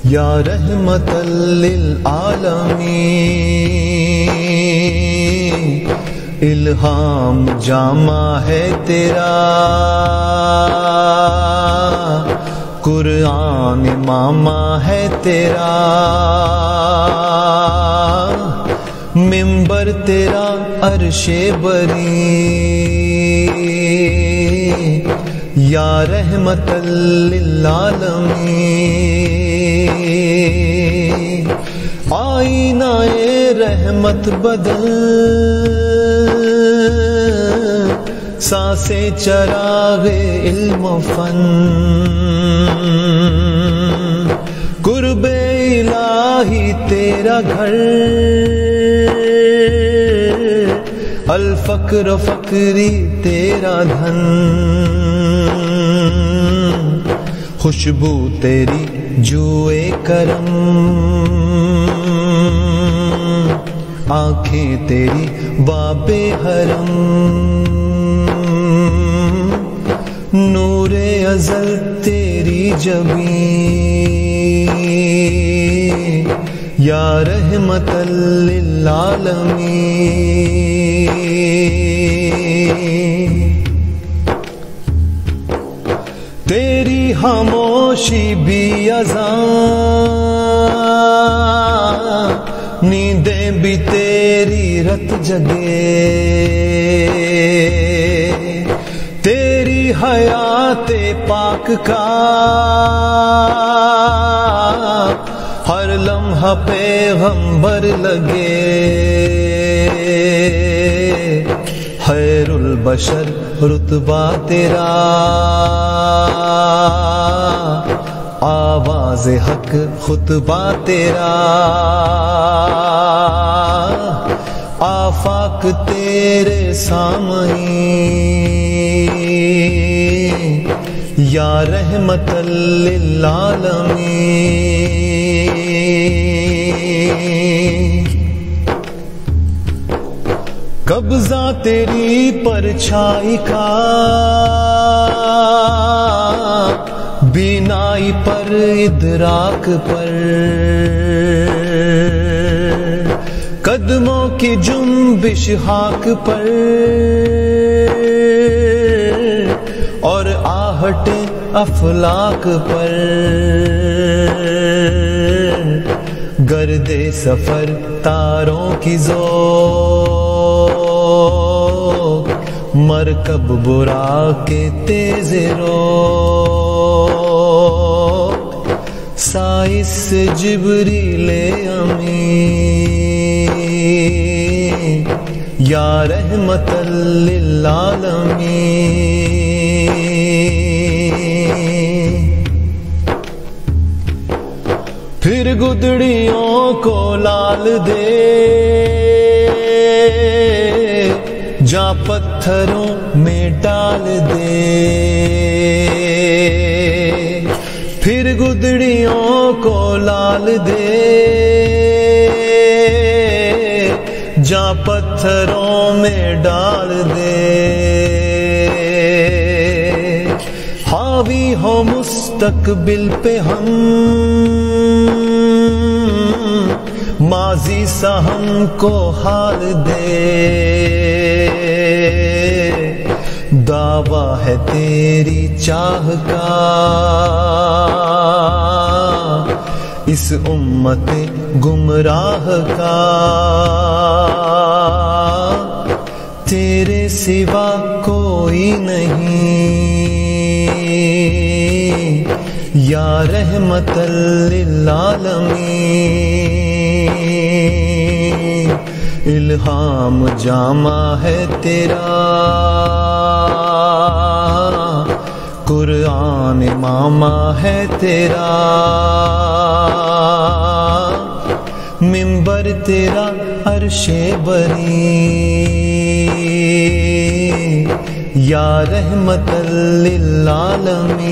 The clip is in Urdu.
یا رحمت للعالمین، الہام جامع ہے تیرا، قرآن ماما ہے تیرا، منبر تیرا عرش بری، یا رحمت للعالمین، آئینہ رحمت بدل، سانسے چراغ علم و فن، قرب الہی تیرا گھر، الفقر فقری تیرا دھن، خوشبو تیری جوئے کرم، آنکھیں تیری باب حرم، نور ازل تیری جبین، یا رحمت للعالمین، تیری خاموشی بھی اذان، نیندیں بھی تیری رت جگے، تیری حیات پاک کا ہر لمحہ پیغمبر لگے، خیر البشر رتبہ تیرا، آواز حق خطبہ تیرا، آفاق تیرے سامعین، یا رحمت للعالمین، قبضہ تیری پرچھائی کا، بینائی پر ادراک پر، قدموں کی جنبش خاک پر، اور آہٹ افلاک پر، گرد سفر تاروں کی ذوق، مرکب برا کے تیز روق، سائس جبریل امین، یا رحمت للعالمین، پھر گدڑیوں کو لال دے، جہاں پتھروں میں ڈال دے، پھر گدڑیوں کو لال دے، جہاں پتھروں میں ڈال دے، حاوی ہو مستقبل پہ ہم، ماضی سا ہم کو حال دے، دعویٰ ہے تیری چاہ کا، اس امت گمراہ کا، تیرے سوا کوئی نہیں، یا رحمت للعالمین، الہام جامع ہے تیرا، قرآن ماما ہے تیرا، منبر تیرا عرش بری، یا رحمت للعالمین۔